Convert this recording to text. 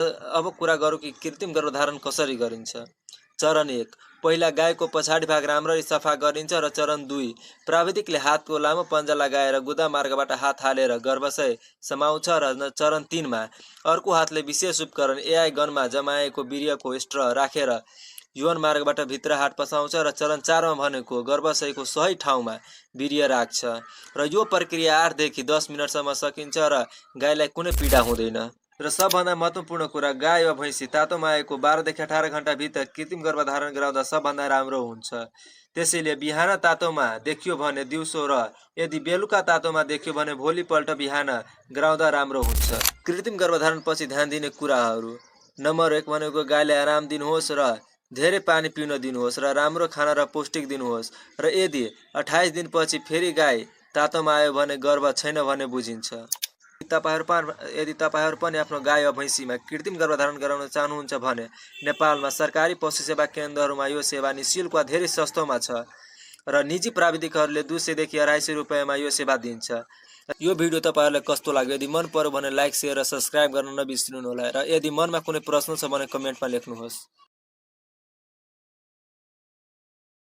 अब कुरा गरौँ कि कृत्रिम गर्भधारण कसरी गरिन्छ। चरण 1, पहिला गाईको पछाडि भाग राम्ररी सफा गरिन्छ र चरण 2, प्राविधिकले हातको लामो पन्जा लगाएर गुदा मार्गबाट हात हालेर गर्भाशय समाउँछ र चरण 3 मा अर्को हातले विशेष उपकरण एआई गनमा जमाएको वीर्यको स्ट्र राखेर यौन मार्गबाट भित्र हात पसाउँछ र चरण 4 मा भनेको गर्भाशयको सही ठाउँमा वीर्य राख्छ र यो प्रक्रिया 8 देखि 10 मिनटसम्म सकिन्छ र गाईलाई कुनै पीडा हुँदैन। र सबभन्दा महत्त्वपूर्ण कुरा, गाई वा भैँसी तातोमा आएको 12 देखि 18 घण्टा भित्र कृत्रिम गर्भधारण गराउँदा सबभन्दा राम्रो हुन्छ। त्यसैले बिहान तातोमा देखियो भने दिउँसो र यदि बेलुका तातोमा देखियो भने भोलिपल्ट बिहान गराउँदा राम्रो हुन्छ। कृत्रिम गर्भधारण पछि ध्यान दिने कुराहरू। नम्बर 1 भनेको गाईलाई आराम दिनुहोस् र धेरै पानी पिउन दिनुहोस् र राम्रो खाना र पौष्टिक दिनुहोस् र यदि 28 दिनपछि फेरि गाई तातोमा आयो भने गर्भ छैन भन्ने बुझिन्छ। यदि तपाईहरु पनि आफ्नो गाई वा भैँसीमा कृत्रिम गर्भधारण गराउन चाहनुहुन्छ भने नेपालमा सरकारी पशु सेवा केन्द्रहरूमा यो सेवा निःशुल्क वा धेरै सस्तोमा छ र निजी प्राविधिकहरूले 200 देखि 250 रुपैयाँमा यो सेवा दिन्छ। यो भिडियो तपाईहरुलाई कस्तो लाग्यो? यदि मन पर्यो भने लाइक, शेयर र सब्स्क्राइब गर्न नबिर्सनुहोला र यदि मनमा कुनै प्रश्न छ भने कमेन्टमा लेख्नुहोस्।